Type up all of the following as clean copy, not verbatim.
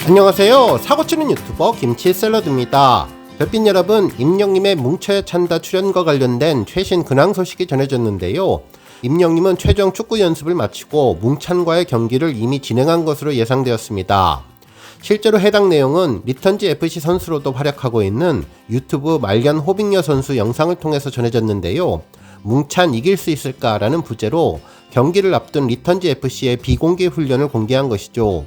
안녕하세요. 사고치는 유튜버 김치샐러드입니다. 별빛 여러분, 임영님의 뭉쳐야 찬다 출연과 관련된 최신 근황 소식이 전해졌는데요. 임영님은 최종 축구 연습을 마치고 뭉찬과의 경기를 이미 진행한 것으로 예상되었습니다. 실제로 해당 내용은 리턴즈 FC 선수로도 활약하고 있는 유튜브 말년 호빙여 선수 영상을 통해서 전해졌는데요. 뭉찬 이길 수 있을까라는 부제로 경기를 앞둔 리턴즈 FC의 비공개 훈련을 공개한 것이죠.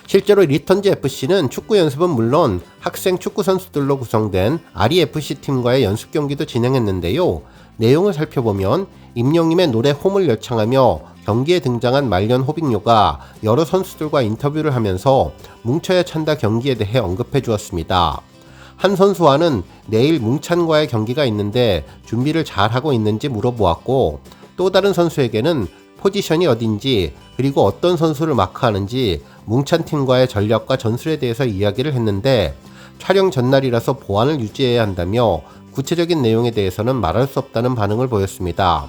실제로 리턴즈 FC는 축구 연습은 물론 학생 축구 선수들로 구성된 REFC 팀과의 연습 경기도 진행했는데요. 내용을 살펴보면 임영님의 노래 홈을 열창하며 경기에 등장한 말년 호빙요가 여러 선수들과 인터뷰를 하면서 뭉쳐야 찬다 경기에 대해 언급해 주었습니다. 한 선수와는 내일 뭉찬과의 경기가 있는데 준비를 잘하고 있는지 물어보았고, 또 다른 선수에게는 포지션이 어딘지 그리고 어떤 선수를 마크하는지 뭉찬팀과의 전략과 전술에 대해서 이야기를 했는데, 촬영 전날이라서 보안을 유지해야 한다며 구체적인 내용에 대해서는 말할 수 없다는 반응을 보였습니다.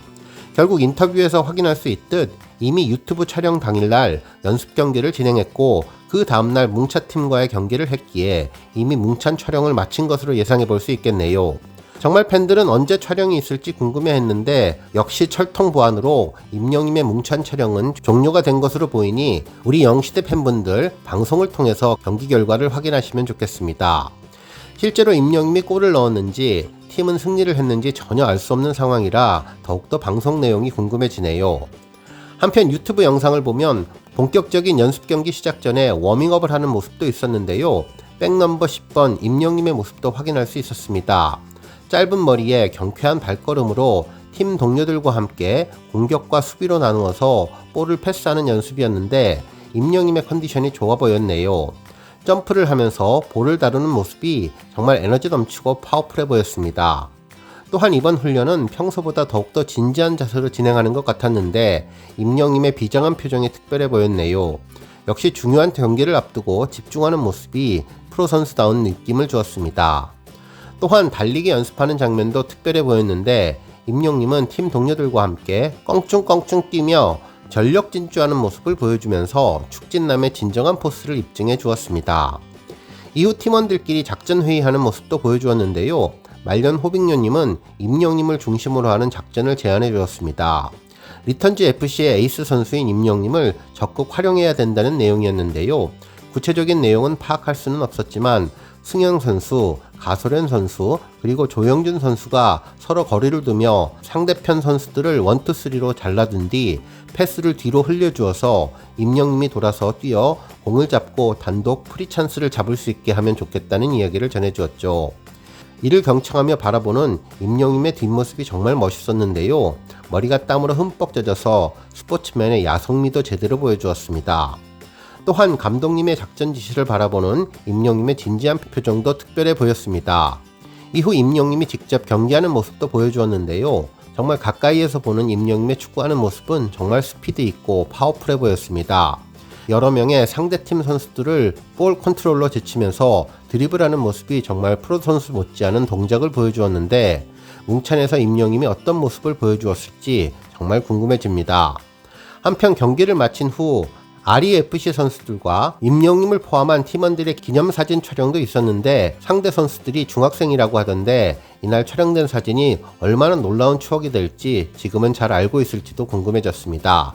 결국 인터뷰에서 확인할 수 있듯 이미 유튜브 촬영 당일날 연습 경기를 진행했고, 그 다음날 뭉찬팀과의 경기를 했기에 이미 뭉찬 촬영을 마친 것으로 예상해 볼 수 있겠네요. 정말 팬들은 언제 촬영이 있을지 궁금해했는데 역시 철통 보안으로 임영님의 뭉찬 촬영은 종료가 된 것으로 보이니 우리 영시대 팬분들 방송을 통해서 경기 결과를 확인하시면 좋겠습니다. 실제로 임영님이 골을 넣었는지 팀은 승리를 했는지 전혀 알 수 없는 상황이라 더욱더 방송 내용이 궁금해지네요. 한편 유튜브 영상을 보면 본격적인 연습 경기 시작 전에 워밍업을 하는 모습도 있었는데요. 백넘버 10번 임영님의 모습도 확인할 수 있었습니다. 짧은 머리에 경쾌한 발걸음으로 팀 동료들과 함께 공격과 수비로 나누어서 볼을 패스하는 연습이었는데 임영님의 컨디션이 좋아 보였네요. 점프를 하면서 볼을 다루는 모습이 정말 에너지 넘치고 파워풀해 보였습니다. 또한 이번 훈련은 평소보다 더욱더 진지한 자세로 진행하는 것 같았는데 임영님의 비장한 표정이 특별해 보였네요. 역시 중요한 경기를 앞두고 집중하는 모습이 프로 선수다운 느낌을 주었습니다. 또한 달리기 연습하는 장면도 특별해 보였는데 임영님은 팀 동료들과 함께 껑충껑충 뛰며 전력 진주하는 모습을 보여주면서 축진남의 진정한 포스를 입증해 주었습니다. 이후 팀원들끼리 작전 회의하는 모습도 보여주었는데요. 말년 호빙요님은 임영님을 중심으로 하는 작전을 제안해 주었습니다. 리턴즈 FC의 에이스 선수인 임영님을 적극 활용해야 된다는 내용이었는데요. 구체적인 내용은 파악할 수는 없었지만 승영 선수, 가소련 선수, 그리고 조영준 선수가 서로 거리를 두며 상대편 선수들을 1-2-3로 잘라둔 뒤 패스를 뒤로 흘려주어서 임영님이 돌아서 뛰어 공을 잡고 단독 프리 찬스를 잡을 수 있게 하면 좋겠다는 이야기를 전해주었죠. 이를 경청하며 바라보는 임영님의 뒷모습이 정말 멋있었는데요. 머리가 땀으로 흠뻑 젖어서 스포츠맨의 야성미도 제대로 보여주었습니다. 또한 감독님의 작전 지시를 바라보는 임영님의 진지한 표정도 특별해 보였습니다. 이후 임영님이 직접 경기하는 모습도 보여주었는데요. 정말 가까이에서 보는 임영님의 축구하는 모습은 정말 스피드 있고 파워풀해 보였습니다. 여러 명의 상대팀 선수들을 볼 컨트롤러 제치면서 드리블하는 모습이 정말 프로 선수 못지않은 동작을 보여주었는데 뭉찬에서 임영님이 어떤 모습을 보여주었을지 정말 궁금해집니다. 한편 경기를 마친 후 REFC 선수들과 임영님을 포함한 팀원들의 기념사진 촬영도 있었는데 상대 선수들이 중학생이라고 하던데 이날 촬영된 사진이 얼마나 놀라운 추억이 될지 지금은 잘 알고 있을지도 궁금해졌습니다.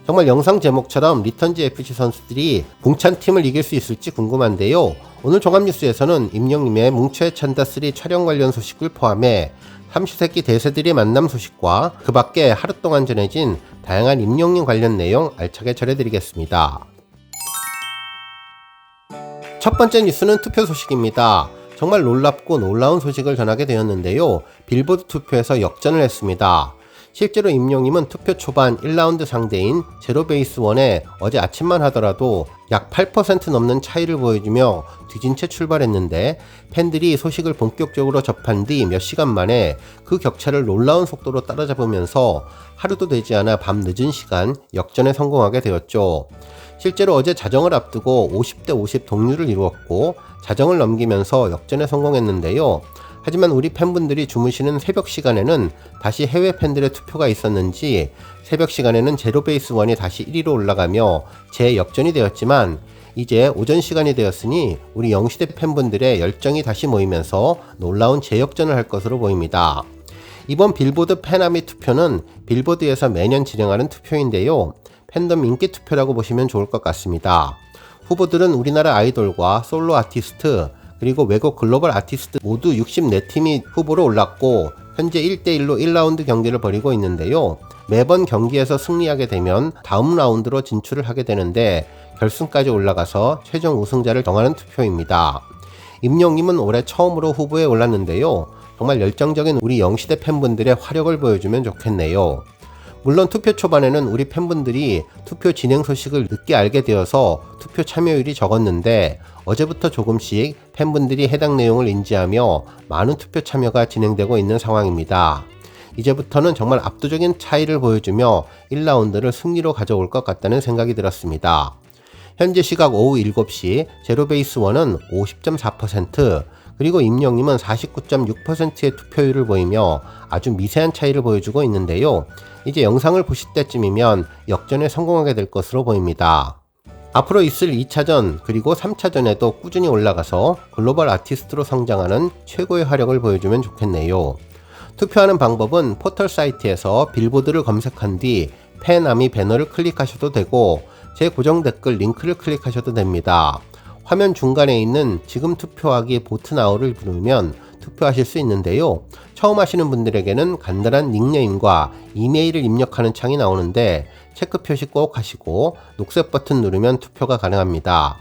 정말 영상 제목처럼 리턴즈 FC 선수들이 뭉찬 팀을 이길 수 있을지 궁금한데요. 오늘 종합뉴스에서는 임영님의 뭉쳐야 찬다 3 촬영 관련 소식을 포함해 삼시세끼 대세들의 만남 소식과 그 밖에 하루 동안 전해진 다양한 임영님 관련 내용 알차게 전해드리겠습니다. 첫 번째 뉴스는 투표 소식입니다. 정말 놀랍고 놀라운 소식을 전하게 되었는데요. 빌보드 투표에서 역전을 했습니다. 실제로 임영님은 투표 초반 1라운드 상대인 제로베이스1에 어제 아침만 하더라도 약 8% 넘는 차이를 보여주며 뒤진 채 출발했는데 팬들이 소식을 본격적으로 접한 뒤 몇 시간 만에 그 격차를 놀라운 속도로 따라잡으면서 하루도 되지 않아 밤 늦은 시간 역전에 성공하게 되었죠. 실제로 어제 자정을 앞두고 50대 50 동률을 이루었고 자정을 넘기면서 역전에 성공했는데요. 하지만 우리 팬분들이 주무시는 새벽 시간에는 다시 해외 팬들의 투표가 있었는지 새벽 시간에는 제로베이스1이 다시 1위로 올라가며 재역전이 되었지만 이제 오전 시간이 되었으니 우리 영시대 팬분들의 열정이 다시 모이면서 놀라운 재역전을 할 것으로 보입니다. 이번 빌보드 팬아미 투표는 빌보드에서 매년 진행하는 투표인데요. 팬덤 인기 투표라고 보시면 좋을 것 같습니다. 후보들은 우리나라 아이돌과 솔로 아티스트 그리고 외국 글로벌 아티스트 모두 64팀이 후보로 올랐고 현재 1대1로 1라운드 경기를 벌이고 있는데요. 매번 경기에서 승리하게 되면 다음 라운드로 진출을 하게 되는데 결승까지 올라가서 최종 우승자를 정하는 투표입니다. 임영님은 올해 처음으로 후보에 올랐는데요. 정말 열정적인 우리 영시대 팬분들의 화력을 보여주면 좋겠네요. 물론 투표 초반에는 우리 팬분들이 투표 진행 소식을 늦게 알게 되어서 투표 참여율이 적었는데 어제부터 조금씩 팬분들이 해당 내용을 인지하며 많은 투표 참여가 진행되고 있는 상황입니다. 이제부터는 정말 압도적인 차이를 보여주며 1라운드를 승리로 가져올 것 같다는 생각이 들었습니다. 현재 시각 오후 7시 제로베이스1은 50.4% 그리고 임영님은 49.6%의 투표율을 보이며 아주 미세한 차이를 보여주고 있는데요. 이제 영상을 보실 때쯤이면 역전에 성공하게 될 것으로 보입니다. 앞으로 있을 2차전 그리고 3차전에도 꾸준히 올라가서 글로벌 아티스트로 성장하는 최고의 화력을 보여주면 좋겠네요. 투표하는 방법은 포털 사이트에서 빌보드를 검색한 뒤 팬아미 배너를 클릭하셔도 되고 제 고정 댓글 링크를 클릭하셔도 됩니다. 화면 중간에 있는 지금 투표하기 보트 나우를 누르면 투표하실 수 있는데요. 처음 하시는 분들에게는 간단한 닉네임과 이메일을 입력하는 창이 나오는데 체크 표시 꼭 하시고 녹색 버튼 누르면 투표가 가능합니다.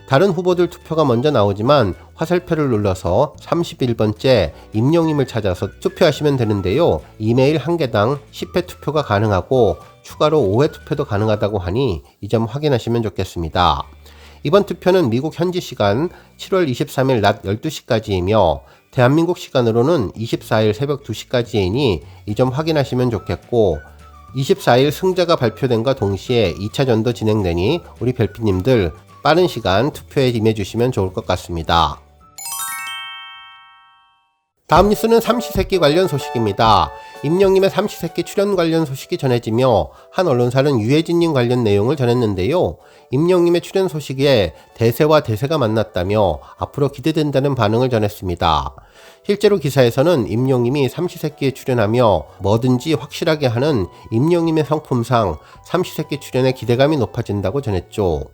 다른 후보들 투표가 먼저 나오지만 화살표를 눌러서 31번째 임영님을 찾아서 투표하시면 되는데요. 이메일 1개당 10회 투표가 가능하고 추가로 5회 투표도 가능하다고 하니 이 점 확인하시면 좋겠습니다. 이번 투표는 미국 현지 시간 7월 23일 낮 12시까지이며 대한민국 시간으로는 24일 새벽 2시까지이니 이 점 확인하시면 좋겠고 24일 승자가 발표된과 동시에 2차전도 진행되니 우리 별피님들 빠른 시간 투표에 임해주시면 좋을 것 같습니다. 다음 뉴스는 삼시세끼 관련 소식입니다. 임영님의 삼시세끼 출연 관련 소식이 전해지며 한 언론사는 유해진님 관련 내용을 전했는데요. 임영님의 출연 소식에 대세와 대세가 만났다며 앞으로 기대된다는 반응을 전했습니다. 실제로 기사에서는 임영님이 삼시세끼에 출연하며 뭐든지 확실하게 하는 임영님의 성품상 삼시세끼 출연에 기대감이 높아진다고 전했죠.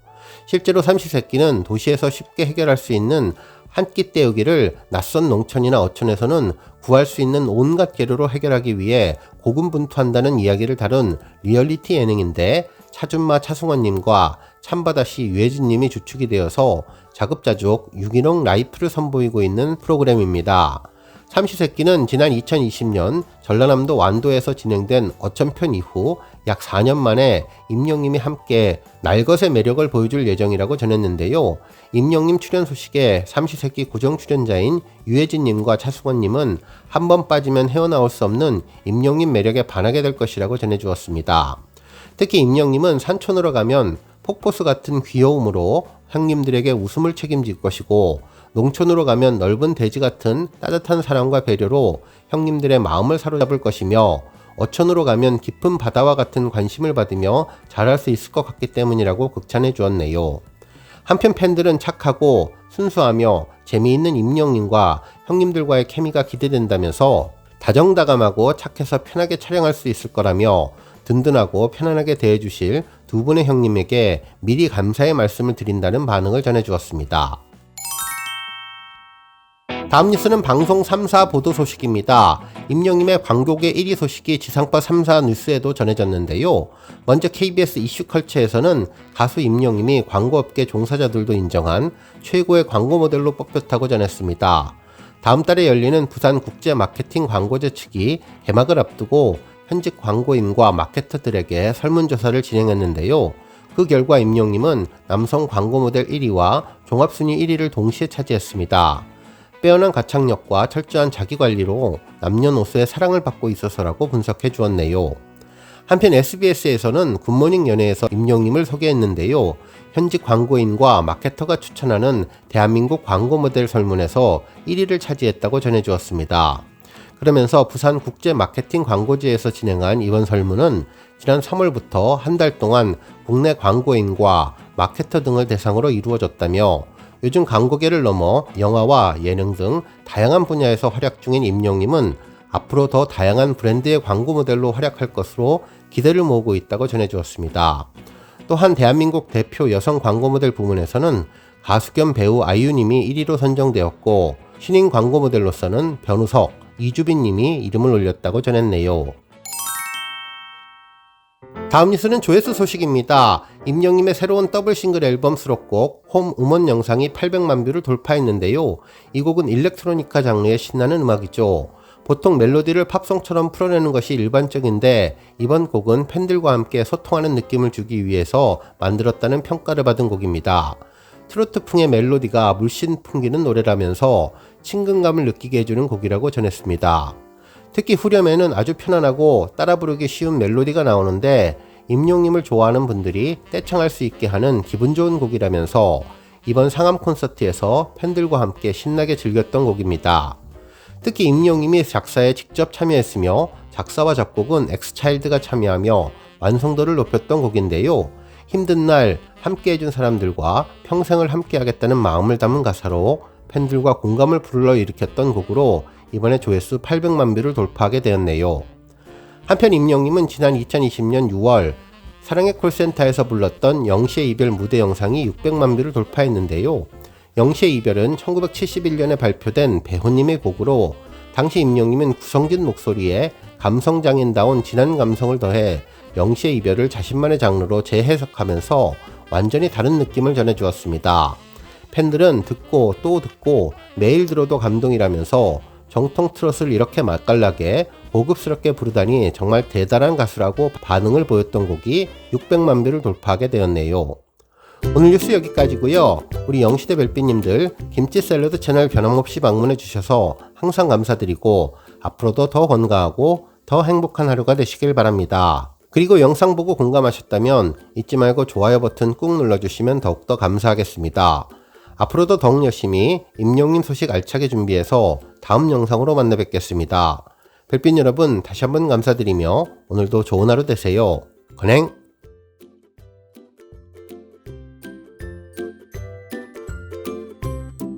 실제로 삼시세끼는 도시에서 쉽게 해결할 수 있는 한 끼 때우기를 낯선 농촌이나 어촌에서는 구할 수 있는 온갖 재료로 해결하기 위해 고군분투한다는 이야기를 다룬 리얼리티 예능인데 차준마 차승원님과 참바다시 유해진님이 주축이 되어서 자급자족 유기농 라이프를 선보이고 있는 프로그램입니다. 삼시세끼는 지난 2020년 전라남도 완도에서 진행된 어천편 이후 약 4년 만에 임영님이 함께 날것의 매력을 보여줄 예정이라고 전했는데요. 임영님 출연 소식에 삼시세끼 고정 출연자인 유해진님과 차승원님은 한 번 빠지면 헤어나올 수 없는 임영님 매력에 반하게 될 것이라고 전해주었습니다. 특히 임영님은 산촌으로 가면 폭포수 같은 귀여움으로 형님들에게 웃음을 책임질 것이고 농촌으로 가면 넓은 대지 같은 따뜻한 사랑과 배려로 형님들의 마음을 사로잡을 것이며 어촌으로 가면 깊은 바다와 같은 관심을 받으며 잘할 수 있을 것 같기 때문이라고 극찬해 주었네요. 한편 팬들은 착하고 순수하며 재미있는 임영님과 형님들과의 케미가 기대된다면서 다정다감하고 착해서 편하게 촬영할 수 있을 거라며 든든하고 편안하게 대해주실 두 분의 형님에게 미리 감사의 말씀을 드린다는 반응을 전해주었습니다. 다음 뉴스는 방송 3사 보도 소식입니다. 임영님의 광고계 1위 소식이 지상파 3사 뉴스에도 전해졌는데요. 먼저 KBS 이슈컬처에서는 가수 임영님이 광고업계 종사자들도 인정한 최고의 광고 모델로 뽑혔다고 전했습니다. 다음 달에 열리는 부산 국제 마케팅 광고제 측이 개막을 앞두고 현직 광고인과 마케터들에게 설문조사를 진행했는데요. 그 결과 임영님은 남성 광고 모델 1위와 종합순위 1위를 동시에 차지했습니다. 빼어난 가창력과 철저한 자기관리로 남녀노소의 사랑을 받고 있어서라고 분석해 주었네요. 한편 SBS에서는 굿모닝 연예에서 임영님을 소개했는데요. 현직 광고인과 마케터가 추천하는 대한민국 광고 모델 설문에서 1위를 차지했다고 전해주었습니다. 그러면서 부산 국제 마케팅 광고제에서 진행한 이번 설문은 지난 3월부터 한 달 동안 국내 광고인과 마케터 등을 대상으로 이루어졌다며 요즘 광고계를 넘어 영화와 예능 등 다양한 분야에서 활약 중인 임영님은 앞으로 더 다양한 브랜드의 광고 모델로 활약할 것으로 기대를 모으고 있다고 전해주었습니다. 또한 대한민국 대표 여성 광고 모델 부문에서는 가수 겸 배우 아이유님이 1위로 선정되었고 신인 광고 모델로서는 변우석, 이주빈님이 이름을 올렸다고 전했네요. 다음 뉴스는 조회수 소식입니다. 임영님의 새로운 더블 싱글 앨범 수록곡 홈 음원 영상이 800만 뷰를 돌파했는데요. 이 곡은 일렉트로니카 장르의 신나는 음악이죠. 보통 멜로디를 팝송처럼 풀어내는 것이 일반적인데 이번 곡은 팬들과 함께 소통하는 느낌을 주기 위해서 만들었다는 평가를 받은 곡입니다. 트로트풍의 멜로디가 물씬 풍기는 노래라면서 친근감을 느끼게 해주는 곡이라고 전했습니다. 특히 후렴에는 아주 편안하고 따라 부르기 쉬운 멜로디가 나오는데 임영님을 좋아하는 분들이 떼창할 수 있게 하는 기분 좋은 곡이라면서 이번 상암 콘서트에서 팬들과 함께 신나게 즐겼던 곡입니다. 특히 임영님이 작사에 직접 참여했으며 작사와 작곡은 엑스차일드가 참여하며 완성도를 높였던 곡인데요. 힘든 날 함께 해준 사람들과 평생을 함께 하겠다는 마음을 담은 가사로 팬들과 공감을 불러일으켰던 곡으로 이번에 조회수 800만 뷰를 돌파하게 되었네요. 한편 임영님은 지난 2020년 6월 사랑의 콜센터에서 불렀던 영시의 이별 무대 영상이 600만 뷰를 돌파했는데요. 영시의 이별은 1971년에 발표된 배호님의 곡으로 당시 임영님은 구성진 목소리에 감성장인다운 진한 감성을 더해 영시의 이별을 자신만의 장르로 재해석하면서 완전히 다른 느낌을 전해주었습니다. 팬들은 듣고 또 듣고 매일 들어도 감동이라면서 정통 트롯을 이렇게 맛깔나게 고급스럽게 부르다니 정말 대단한 가수라고 반응을 보였던 곡이 600만 뷰를 돌파하게 되었네요. 오늘 뉴스 여기까지고요. 우리 영시대 별빛님들 김치 샐러드 채널 변함없이 방문해 주셔서 항상 감사드리고 앞으로도 더 건강하고 더 행복한 하루가 되시길 바랍니다. 그리고 영상 보고 공감하셨다면 잊지 말고 좋아요 버튼 꾹 눌러주시면 더욱더 감사하겠습니다. 앞으로도 더욱 열심히 임영님 소식 알차게 준비해서 다음 영상으로 만나 뵙겠습니다. 별빛 여러분 다시 한번 감사드리며 오늘도 좋은 하루 되세요. 건행!